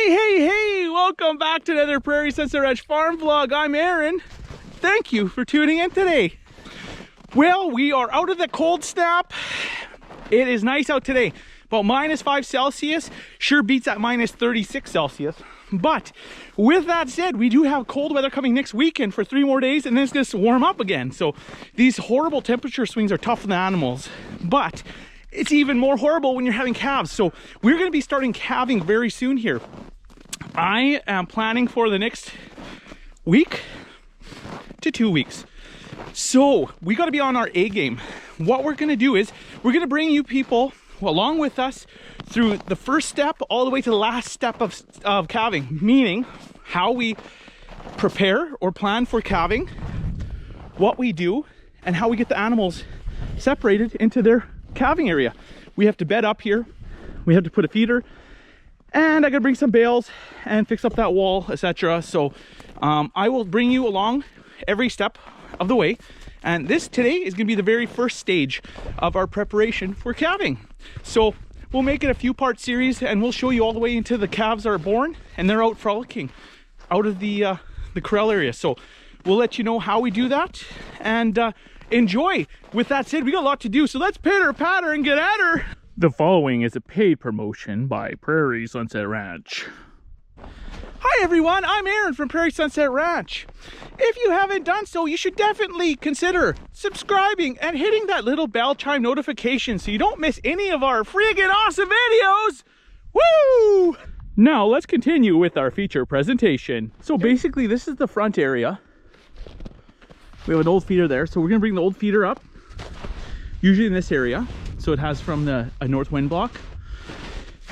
Hey, welcome back to another Prairie Sunset Ranch farm vlog. I'm Aaron. Thank you for tuning in today. Well, we are out of the cold snap. It is nice out today. About -5 Celsius, sure beats that -36 Celsius. But with that said, we do have cold weather coming next weekend for 3 more days, and then it's going to warm up again. So these horrible temperature swings are tough on the animals, but it's even more horrible when you're having calves. So we're going to be starting calving very soon here. I am planning for the next week to 2 weeks. So we got to be on our A game. What we're going to do is we're going to bring you people along with us through the first step all the way to the last step of calving, meaning how we prepare or plan for calving, what we do, and how we get the animals separated into their calving area. We have to bed up here, we have to put a feeder, and I gotta bring some bales and fix up that wall, etc. So I will bring you along every step of the way, and this today is gonna be the very first stage of our preparation for calving. So we'll make it a few part series, and we'll show you all the way until the calves are born and they're out frolicking out of the corral area. So we'll let you know how we do that, and enjoy. With that said, we got a lot to do, so let's pitter patter and get at her. The following is a paid promotion by Prairie Sunset Ranch. Hi everyone, I'm Aaron from Prairie Sunset Ranch. If you haven't done so, you should definitely consider subscribing and hitting that little bell chime notification so you don't miss any of our friggin' awesome videos. Woo! Now let's continue with our feature presentation. So basically this is the front area. We have an old feeder there, so we're gonna bring the old feeder up, usually in this area, so it has from a north wind block.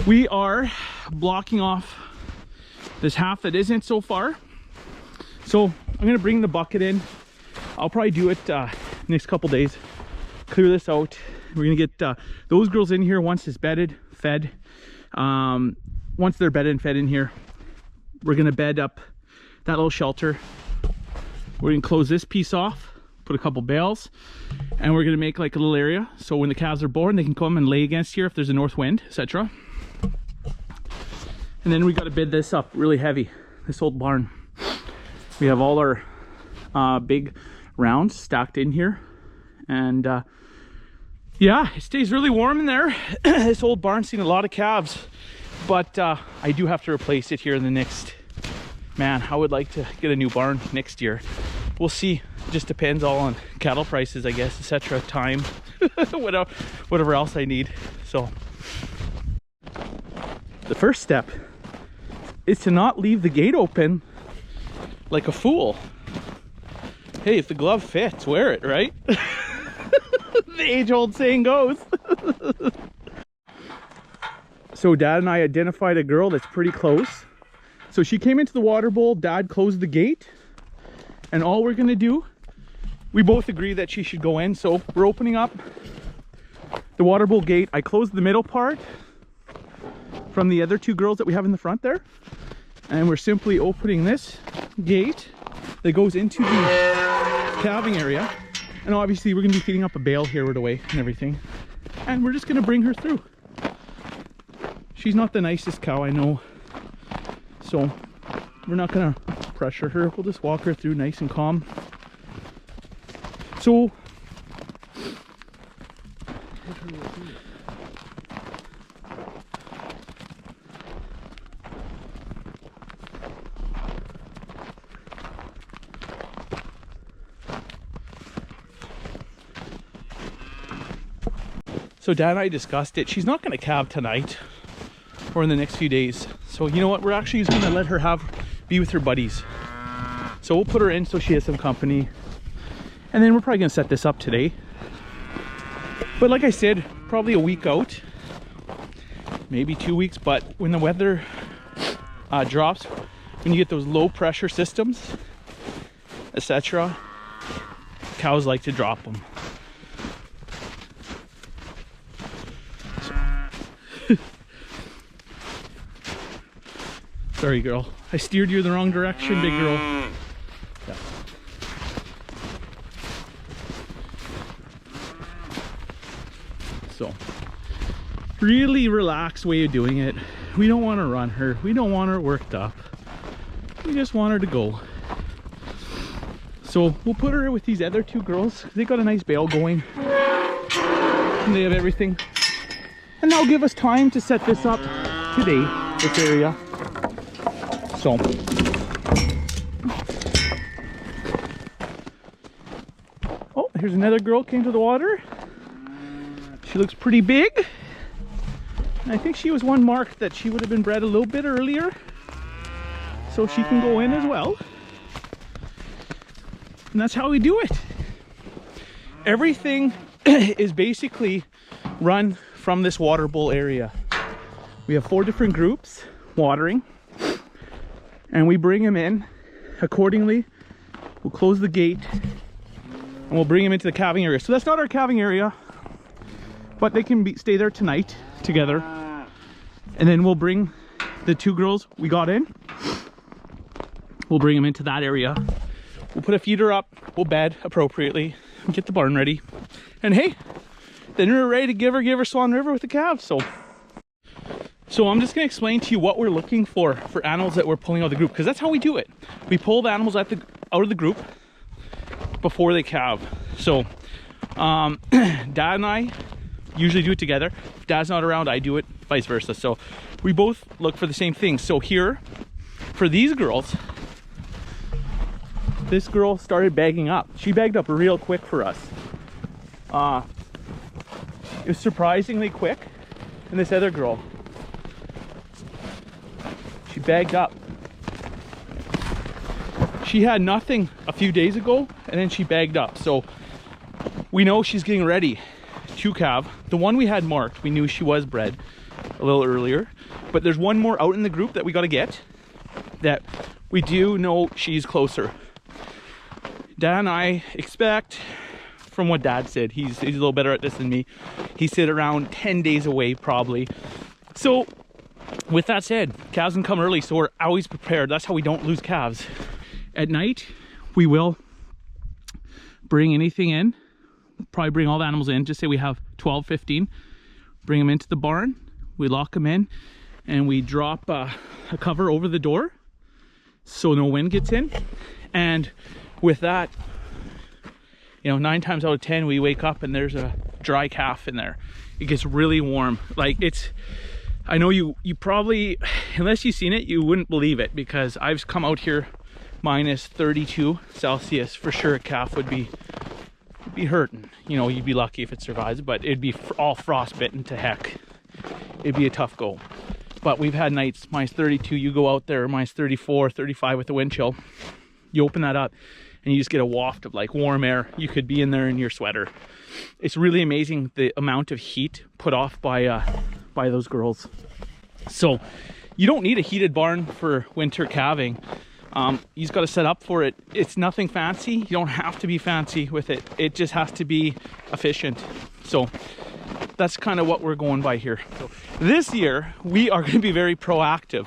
We are blocking off this half that isn't so far. So I'm gonna bring the bucket in. I'll probably do it next couple days, clear this out. We're gonna get those girls in here once it's bedded, fed. Once they're bedded and fed in here, we're gonna bed up that little shelter. We're gonna close this piece off, put a couple bales, and we're gonna make like a little area so when the calves are born they can come and lay against here if there's a north wind, etc. And then we got to bed this up really heavy, this old barn. We have all our big rounds stacked in here, and yeah, it stays really warm in there. This old barn's seen a lot of calves, but I do have to replace it here in the next, man, I would like to get a new barn next year. We'll see. It just depends all on cattle prices, I guess, etc. Time, whatever else I need. So the first step is to not leave the gate open like a fool. Hey, if the glove fits, wear it, right? The age-old saying goes. So Dad and I identified a girl that's pretty close. So she came into the water bowl, Dad closed the gate, and all we're gonna do, we both agree that she should go in. So we're opening up the water bowl gate. I closed the middle part from the other 2 girls that we have in the front there, and we're simply opening this gate that goes into the calving area. And obviously we're gonna be feeding up a bale here right away and everything, and we're just gonna bring her through. She's not the nicest cow, I know, so we're not gonna pressure her. We'll just walk her through nice and calm. So Dad and I discussed it. She's not going to calve tonight or in the next few days. So you know what? We're actually just going to let her be with her buddies. So we'll put her in so she has some company. And then we're probably going to set this up today. But like I said, probably a week out. Maybe 2 weeks. But when the weather drops, when you get those low pressure systems, etc., cows like to drop them. Sorry, girl. I steered you in the wrong direction, big girl. Yeah. So, really relaxed way of doing it. We don't want to run her. We don't want her worked up. We just want her to go. So we'll put her with these other two girls. They got a nice bale going. And they have everything. And that'll give us time to set this up today, this area. So. Oh, here's another girl came to the water. She looks pretty big. I think she was one marked that she would have been bred a little bit earlier. So she can go in as well. And that's how we do it. Everything is basically run from this water bowl area. We have 4 different groups watering. And we bring them in accordingly. We'll close the gate. And we'll bring them into the calving area. So that's not our calving area. But they can stay there tonight together. And then we'll bring the 2 girls we got in. We'll bring them into that area. We'll put a feeder up. We'll bed appropriately. Get the barn ready. And hey, then we're ready to give her Swan River with the calves. So I'm just going to explain to you what we're looking for animals that we're pulling out of the group. Because that's how we do it. We pull the animals out of the group before they calve. So Dad and I usually do it together. If Dad's not around, I do it, vice versa. So we both look for the same thing. So here, for these girls, this girl started bagging up. She bagged up real quick for us. It was surprisingly quick. And this other girl, she bagged up. She had nothing a few days ago, and then she bagged up. So we know she's getting ready to calve. The one we had marked, we knew she was bred a little earlier, but there's one more out in the group that we got to get that we do know she's closer. Dad and I expect, from what Dad said, he's a little better at this than me, he said around 10 days away probably. So with that said, calves can come early, so we're always prepared. That's how we don't lose calves. At night we will bring anything in, probably bring all the animals in. Just say we have 12, 15, bring them into the barn, we lock them in, and we drop a cover over the door so no wind gets in. And with that, you know, 9 times out of 10 we wake up and there's a dry calf in there. It gets really warm. Like, it's, I know you probably, unless you've seen it, you wouldn't believe it, because I've come out here minus 32 Celsius. For sure a calf would be hurting. You know, you'd be lucky if it survives, but it'd be all frostbitten to heck. It'd be a tough go. But we've had nights minus 32. You go out there minus 34, 35 with the wind chill. You open that up and you just get a waft of like warm air. You could be in there in your sweater. It's really amazing the amount of heat put off by those girls. So you don't need a heated barn for winter calving. You just got to set up for it. It's nothing fancy. You don't have to be fancy with it. It just has to be efficient. So that's kind of what we're going by here. So this year we are going to be very proactive.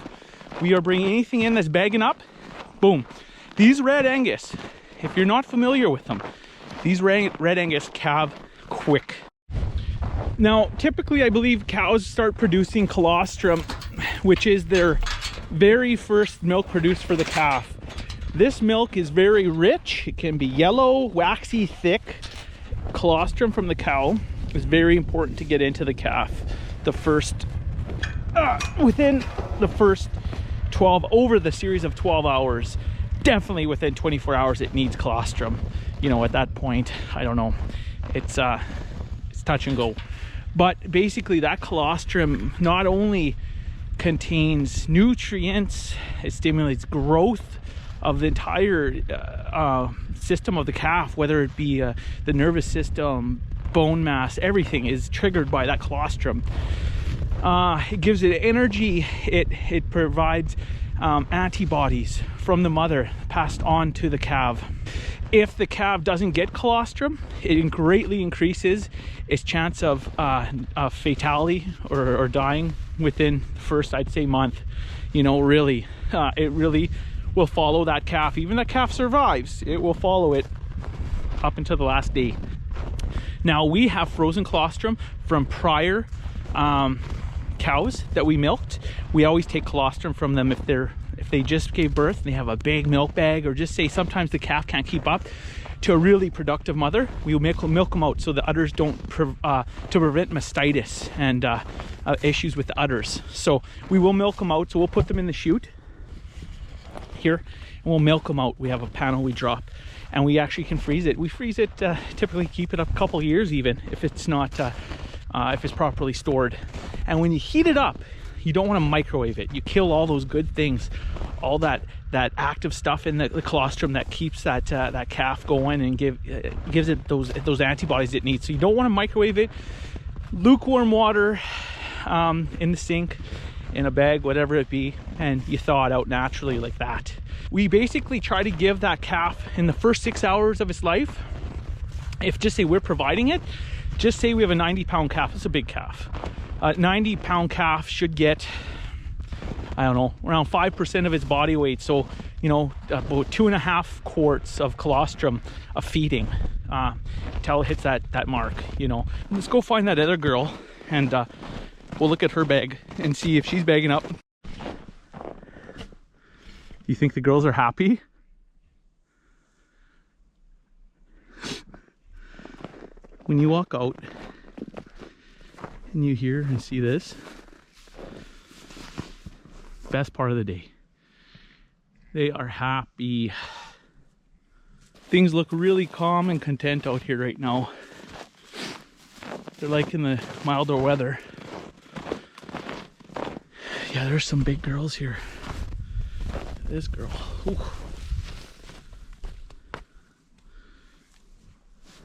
We are bringing anything in that's bagging up. Boom. These red Angus, if you're not familiar with them, these red Angus calve quick. Now typically I believe cows start producing colostrum, which is their very first milk produced for the calf. This milk is very rich. It can be yellow, waxy, thick. Colostrum from the cow is very important to get into the calf. The first within the first 12, over the series of 12 hours, definitely within 24 hours it needs colostrum. You know, at that point, I don't know, it's touch and go. But basically that colostrum not only contains nutrients, it stimulates growth of the entire system of the calf, whether it be the nervous system, bone mass, everything is triggered by that colostrum. It gives it energy. It provides antibodies from the mother passed on to the calf. If the calf doesn't get colostrum, it greatly increases its chance of fatality or dying within the first, I'd say, month. You know, really, it really will follow that calf. Even that calf survives, it will follow it up until the last day. Now we have frozen colostrum from prior cows that we milked, we always take colostrum from them if they just gave birth and they have a big milk bag, or just say sometimes the calf can't keep up to a really productive mother. We will milk them out so the udders don't to prevent mastitis and issues with the udders. So we will milk them out. So we'll put them in the chute here and we'll milk them out. We have a panel we drop, and we actually can freeze it. We freeze it, typically keep it up a couple years even if it's not if it's properly stored. And when you heat it up, you don't want to microwave it. You kill all those good things, all that active stuff in the colostrum that keeps that calf going and gives it those antibodies it needs. So you don't want to microwave it. Lukewarm water in the sink, in a bag, whatever it be, and you thaw it out naturally like that. We basically try to give that calf in the first 6 hours of its life, if just say we're providing it, just say we have a 90-pound calf. It's a big calf. A 90-pound calf should get, I don't know, around 5% of its body weight. So, you know, about 2.5 quarts of colostrum of feeding until it hits that mark, you know. Let's go find that other girl and we'll look at her bag and see if she's bagging up. You think the girls are happy? When you walk out and you hear and see this, best part of the day. They are happy. Things look really calm and content out here right now. They're like in the milder weather. Yeah, there's some big girls here. This girl. Ooh.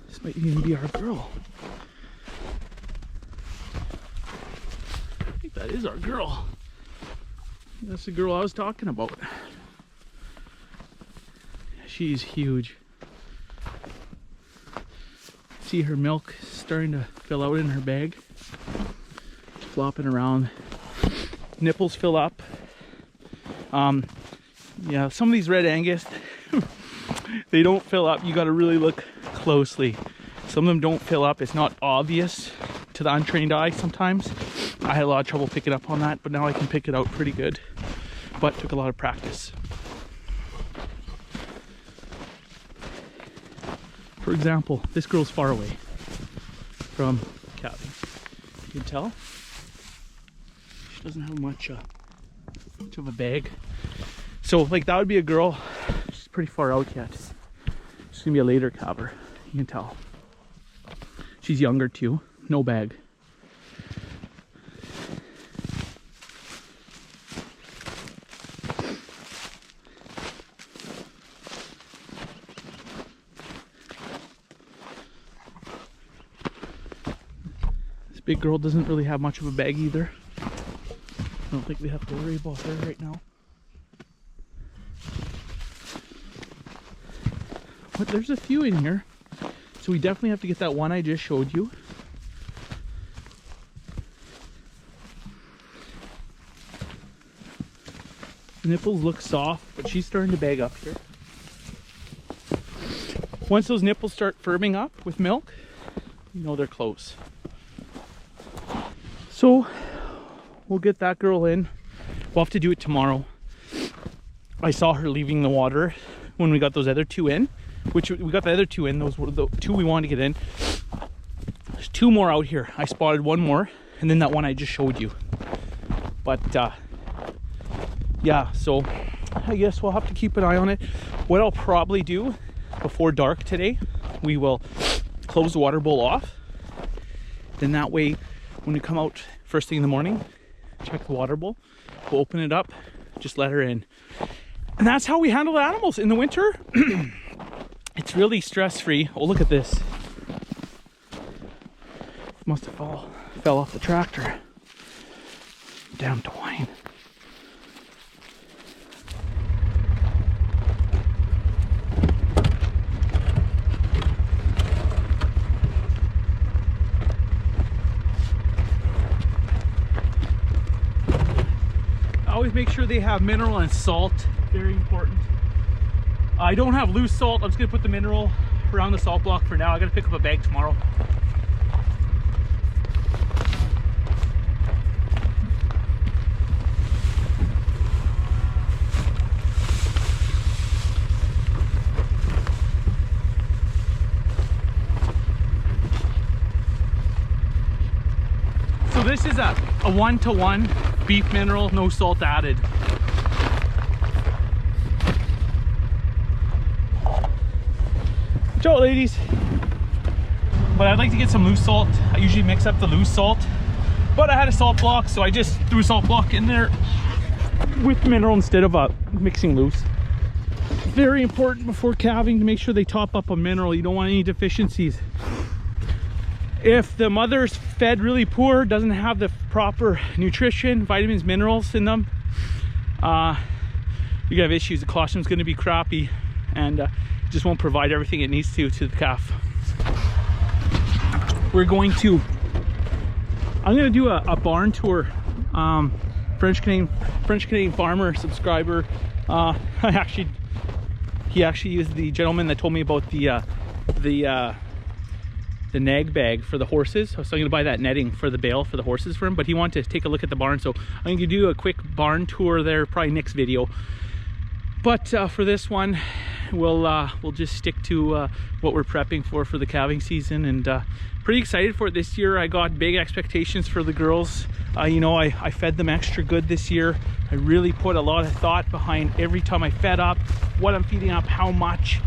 This might even be our girl. I think that is our girl. That's the girl I was talking about. She's huge. See her milk starting to fill out in her bag. Flopping around. Nipples fill up. Yeah, some of these red Angus, they don't fill up. You got to really look closely. Some of them don't fill up. It's not obvious to the untrained eye sometimes. I had a lot of trouble picking up on that, but now I can pick it out pretty good. But it took a lot of practice. For example, this girl's far away from calving. You can tell she doesn't have much of a bag. So like that would be a girl. She's pretty far out yet. She's gonna be a later calver. You can tell. She's younger too. No bag. This big girl doesn't really have much of a bag either. I don't think we have to worry about her right now. But there's a few in here. So we definitely have to get that one I just showed you. The nipples look soft, but she's starting to bag up here. Once those nipples start firming up with milk, you know they're close. So we'll get that girl in. We'll have to do it tomorrow. I saw her leaving the water when we got those other two in, which we got the other two in. Those were the two we wanted to get in. There's two more out here. I spotted one more, and then that one I just showed you. But yeah, so I guess we'll have to keep an eye on it. What I'll probably do before dark today, we will close the water bowl off. Then that way, when we come out first thing in the morning, check the water bowl, we'll open it up, just let her in. And that's how we handle the animals in the winter. It's really stress-free. Oh, look at this. Must have fell off the tractor. Damn twine. Always make sure they have mineral and salt. Very important. I don't have loose salt. I'm just gonna put the mineral around the salt block for now. I gotta pick up a bag tomorrow. this is a 1-to-1 beef mineral, no salt added. Watch out, ladies. But I'd like to get some loose salt. I usually mix up the loose salt, but I had a salt block, so I just threw a salt block in there with mineral instead of mixing loose. Very important before calving to make sure they top up on mineral. You don't want any deficiencies. If the mother's fed really poor, doesn't have the proper nutrition, vitamins, minerals in them, you're gonna have issues. The colostrum's gonna be crappy, and it just won't provide everything it needs to the calf. I'm gonna do a barn tour. French Canadian farmer subscriber. He actually is the gentleman that told me about the nag bag for the horses. So I'm gonna buy that netting for the bale for the horses for him, but he wanted to take a look at the barn, so I'm gonna do a quick barn tour there, probably next video. But for this one, we'll just stick to what we're prepping for the calving season, and pretty excited for it this year. I got big expectations for the girls. You know, I fed them extra good this year. I really put a lot of thought behind every time I fed up, what I'm feeding up, how much,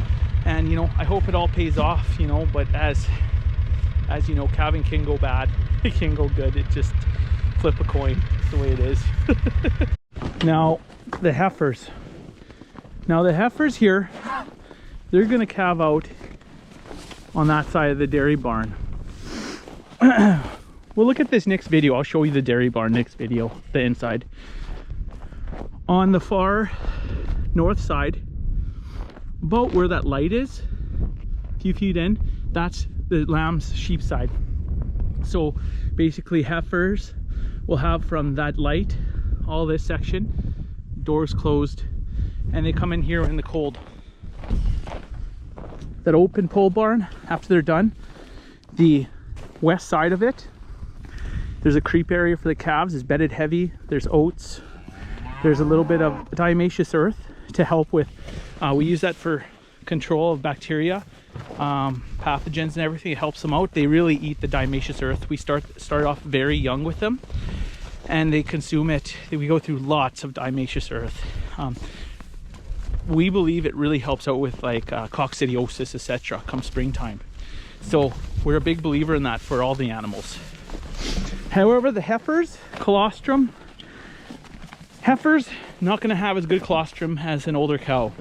and you know, I hope it all pays off, you know. But as you know, calving can go bad, it can go good. It just flip a coin. That's the way it is. Now the heifers here, they're gonna calve out on that side of the dairy barn. We'll look at this next video. I'll show you the dairy barn next video, the inside. On the far north side, about where that light is, a few feet in, that's the lamb's sheep side. So basically heifers will have from that light, all this section, doors closed, and they come in here in the cold. That open pole barn, after they're done, the west side of it, there's a creep area for the calves. It's bedded heavy. There's oats. There's a little bit of diatomaceous earth to help with, we use that for control of bacteria, pathogens and everything. It helps them out. They really eat the diatomaceous earth. We start off very young with them, and they consume it. We go through lots of diatomaceous earth. We believe it really helps out with like coccidiosis, etc. come springtime. So we're a big believer in that for all the animals. However, the heifers, colostrum, heifers not going to have as good colostrum as an older cow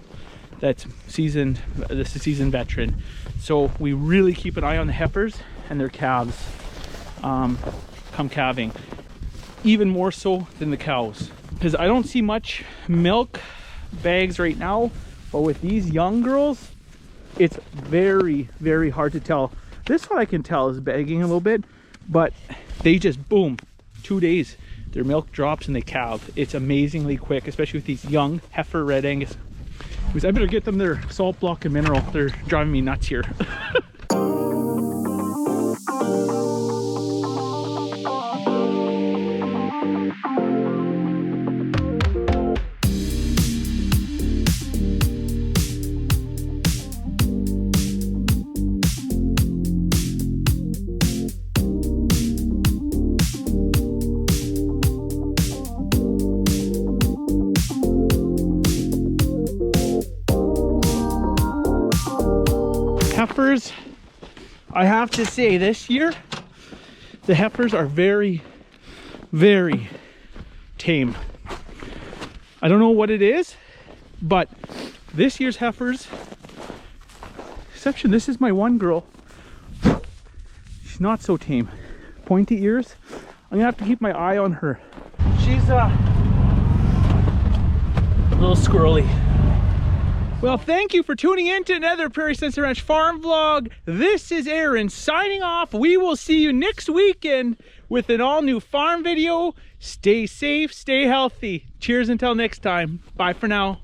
that's seasoned, this is a seasoned veteran. So we really keep an eye on the heifers and their calves come calving, even more so than the cows, because I don't see much milk bags right now, but with these young girls, it's very, very hard to tell. This one I can tell is bagging a little bit, but they just boom, 2 days, their milk drops and they calve. It's amazingly quick, especially with these young heifer red Angus. I better get them their salt block and mineral. They're driving me nuts here. Heifers, I have to say this year, the heifers are very, very tame. I don't know what it is, but this year's heifers, exception, this is my one girl, she's not so tame. Pointy ears, I'm gonna have to keep my eye on her. She's a little squirrely. Well, thank you for tuning in to another Prairie Sunset Ranch farm vlog. This is Aaron signing off. We will see you next weekend with an all new farm video. Stay safe, stay healthy. Cheers until next time. Bye for now.